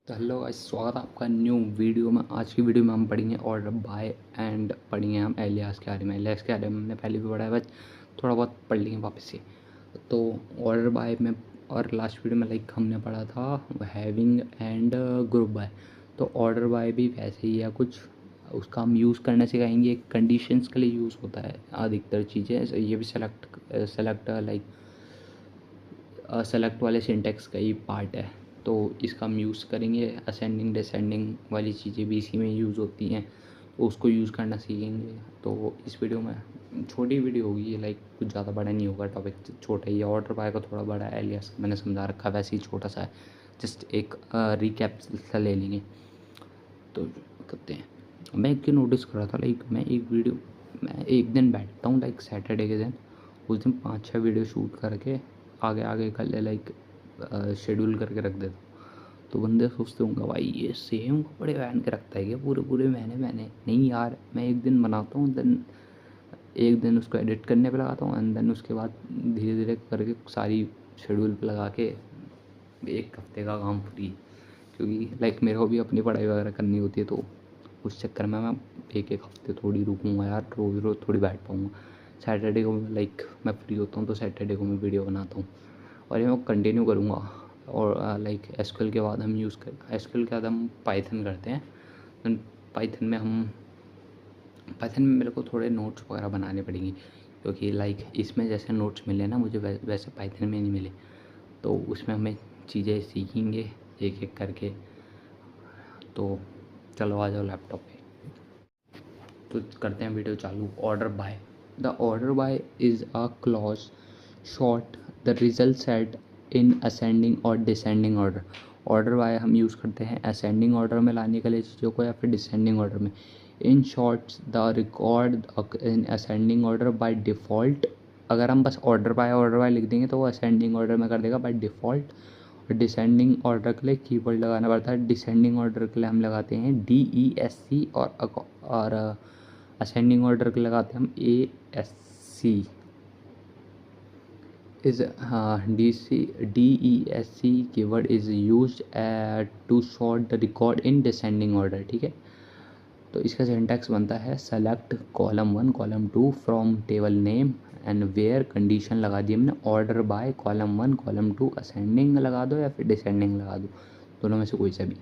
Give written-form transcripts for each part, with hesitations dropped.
तो hello guys, स्वागत है आपका न्यू वीडियो में। आज की वीडियो में हम पढ़ेंगे ऑर्डर बाय एंड पढ़ेंगे हम एलियास के बारे में। एलियास के बारे में हमने पहले भी पढ़ा है, बस थोड़ा बहुत पढ़ लेंगे वापस से। तो ऑर्डर बाय में और लास्ट वीडियो में हमने पढ़ा था हैविंग एंड ग्रुप बाय। तो ऑर्डर बाय भी वैसे ही है कुछ, उसका हम यूज़ करना सिखाएंगे। कंडीशंस के लिए यूज़ होता है अधिकतर चीज़ें। ये भी सेलेक्ट वाले सिंटेक्स का ही पार्ट है, तो इसका हम यूज़ करेंगे। असेंडिंग डिसेंडिंग वाली चीज़ें भी इसी में यूज़ होती हैं, तो उसको यूज़ करना सीखेंगे। तो इस वीडियो में छोटी वीडियो होगी, कुछ ज़्यादा बड़ा नहीं होगा, टॉपिक छोटा ही है। ऑर्डर बाय का थोड़ा बड़ा है, एलियास मैंने समझा रखा, वैसे ही छोटा सा है। जस्ट एक रिकैप सा ले लेंगे तो करते हैं। मैं एक नोटिस कर रहा था, मैं एक दिन बैठता हूँ सैटरडे के दिन, उस दिन 5-6 वीडियो शूट करके आगे आगे कर ले शेड्यूल करके रख देता हूँ। तो बंदे सोचते होंगे भाई ये सेम कपड़े पहन के रखता है क्या पूरे पूरे महीने। नहीं यार, मैं एक दिन बनाता हूँ, देन एक दिन उसको एडिट करने पे लगाता हूँ, एंड देन उसके बाद धीरे धीरे करके सारी शेड्यूल पे लगा के एक हफ्ते का काम फ्री। क्योंकि मेरे को भी अपनी पढ़ाई वगैरह करनी होती है, तो उस चक्कर में मैं एक एक हफ्ते थोड़ी रुकूँगा यार, रोज़ रोज़ थोड़ी बैठ पाऊँगा। सैटरडे को मैं फ्री होता हूँ, तो सैटरडे को मैं वीडियो बनाता हूँ और ये मैं कंटिन्यू करूँगा। और एसक्यूएल के बाद हम एसक्यूएल के बाद हम पाइथन करते हैं। देन पाइथन में मेरे को थोड़े नोट्स वगैरह बनाने पड़ेंगे, क्योंकि इसमें जैसे नोट्स मिले ना मुझे, वैसे पाइथन में नहीं मिले। तो उसमें हमें चीज़ें सीखेंगे एक एक करके। तो चलो आ जाओ लैपटॉप पे, तो करते हैं वीडियो चालू। Order by. The order by is a clause short the result set in ascending और डिसेंडिंग ऑर्डर। ऑर्डर बाय हम यूज़ करते हैं असेंडिंग ऑर्डर में लाने के लिए चीज़ों को, या फिर डिसेंडिंग ऑर्डर में। In shorts the record in ascending order by default. अगर हम बस ऑर्डर बाय लिख देंगे तो वो असेंडिंग ऑर्डर में कर देगा बाय डिफ़ॉल्ट। और डिसेंडिंग ऑर्डर के लिए कीवर्ड लगाना पड़ता है। डिसेंडिंग ऑर्डर के लिए हम लगाते हैं DESC, और असेंडिंग ऑर्डर के लगाते हैं हम ASC। Is DESC keyword is use to sort the record in descending order. ठीक है, तो इसका सिंटैक्स बनता है select column 1 column 2 from table name and where. Condition लगा दी हमने, order by column 1 column 2 ascending लगा दो या फिर डिसेंडिंग लगा दो, दोनों में से कोई सा भी।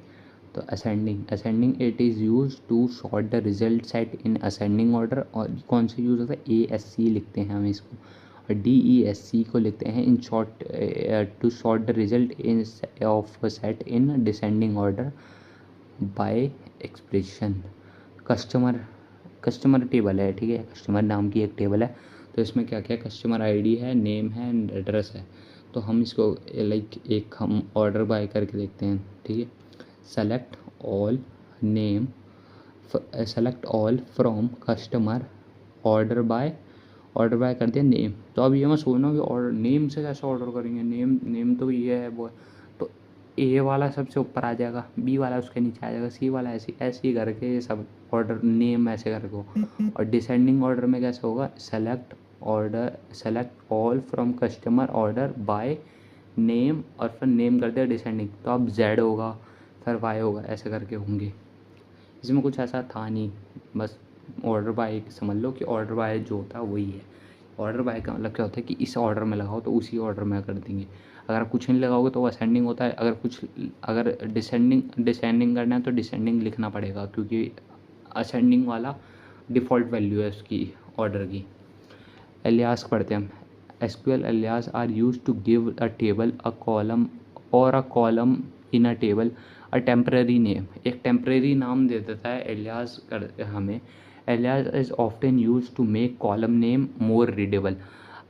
तो ascending it is use to sort the result set in ascending order. और कौन से यूज़ होता है, ASC लिखते हैं हम इसको, और DESC को लिखते हैं in short to sort the result in of set in descending order by expression. Customer table है, ठीक है, कस्टमर नाम की एक टेबल है। तो इसमें क्या क्या, कस्टमर ID है, नेम है एंड एड्रेस है। तो हम इसको एक हम ऑर्डर बाय करके देखते हैं। ठीक है, select all name, select all from customer order by कर दिया नेम। तो अब ये मैं सोच रहा हूँ कि ऑर्डर नेम से कैसे ऑर्डर करेंगे, नेम तो ये है वो। तो A वाला सबसे ऊपर आ जाएगा, B वाला उसके नीचे आ जाएगा, C वाला ऐसे ऐसे ही करके ये सब ऑर्डर नेम ऐसे करके हो। और डिसेंडिंग ऑर्डर में कैसे होगा, select all from customer order by name, और फिर नेम कर दिया डिसेंडिंग, तो अब Z होगा, फिर Y होगा, ऐसे करके होंगे। इसमें कुछ ऐसा था नहीं, बस ऑर्डर बाय समझ लो कि ऑर्डर बाय जो होता है वही है। ऑर्डर बाय का मतलब क्या होता है कि इस ऑर्डर में लगाओ तो उसी ऑर्डर में कर देंगे। अगर आप कुछ नहीं लगाओगे तो वो असेंडिंग होता है। अगर डिसेंडिंग करना है तो डिसेंडिंग लिखना पड़ेगा, क्योंकि असेंडिंग वाला डिफ़ॉल्ट वैल्यू है उसकी ऑर्डर की। एलियास पढ़ते हैं हम। SQL alias are use to give a table a column और a column in a table a temporary name. एक टेम्परेरी नाम दे देता है एलियास कर हमें। Alias is often use to make column name more readable.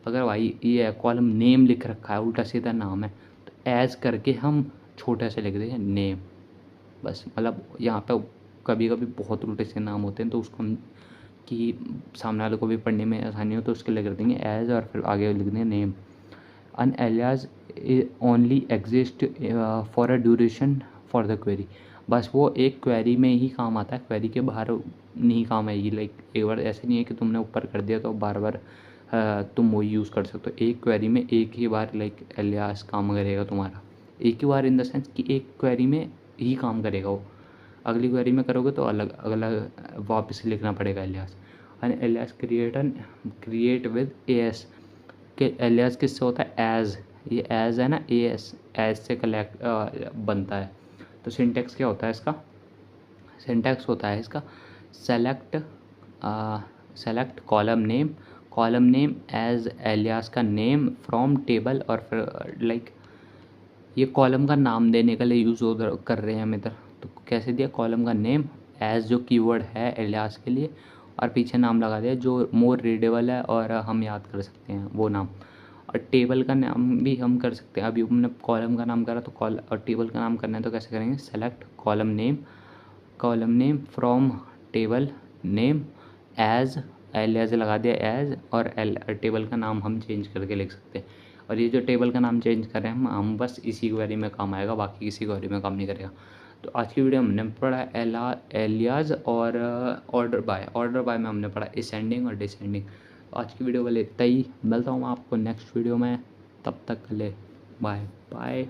अगर भाई ये कॉलम नेम लिख रखा है, उल्टा सीधा नाम है, तो एज करके हम छोटे से लिख दें नेम, बस। मतलब यहाँ पे कभी कभी बहुत उल्टे से नाम होते हैं, तो उसको हम कि सामने वाले को भी पढ़ने में आसानी हो, तो उसके लिए कर देंगे एज, और फिर आगे लिख देंगे name. An alias only exist for a duration for the query. बस वो एक क्वेरी में ही काम आता है, क्वेरी के बाहर नहीं काम आएगी। एक बार ऐसे नहीं है कि तुमने ऊपर कर दिया तो बार बार तुम वही यूज़ कर सकते हो। एक क्वेरी में एक ही बार एलियास काम करेगा तुम्हारा। एक ही बार इन द सेंस कि एक क्वेरी में ही काम करेगा वो। अगली क्वेरी में करोगे तो अलग अगला वापस लिखना पड़ेगा alias. And alias create with as के एलियास किससे होता है? एज, ये एज है ना, एज से कलेक्ट बनता है। तो सिंटेक्स क्या होता है इसका? सिंटेक्स होता है इसका select column name as alias का नेम फ्रॉम टेबल, और फिर लाइक ये कॉलम का नाम देने के लिए यूज़ कर रहे हैं हम इधर। तो कैसे दिया? कॉलम का नेम एज जो कीवर्ड है एलियास के लिए, और पीछे नाम लगा दिया जो मोर रीडेबल है और हम याद कर सकते हैं वो नाम। और टेबल का नाम भी हम कर सकते हैं। अभी हमने कॉलम का नाम करा तो और टेबल का नाम करना है तो कैसे करेंगे? Select column name from table name as, alias लगा दिया एज, और टेबल का नाम हम चेंज करके लिख सकते हैं। और ये जो टेबल का नाम चेंज करें हम बस इसी क्वेरी में काम आएगा, बाकी किसी क्वेरी में काम नहीं करेगा। तो आज की वीडियो हमने पढ़ा एलियास और ऑर्डर बाय में हमने पढ़ा असेंडिंग और डिसेंडिंग। तो आज की वीडियो के लिए इतना ही, मिलता हूँ मैं आपको नेक्स्ट वीडियो में, तब तक के लिए बाय बाय।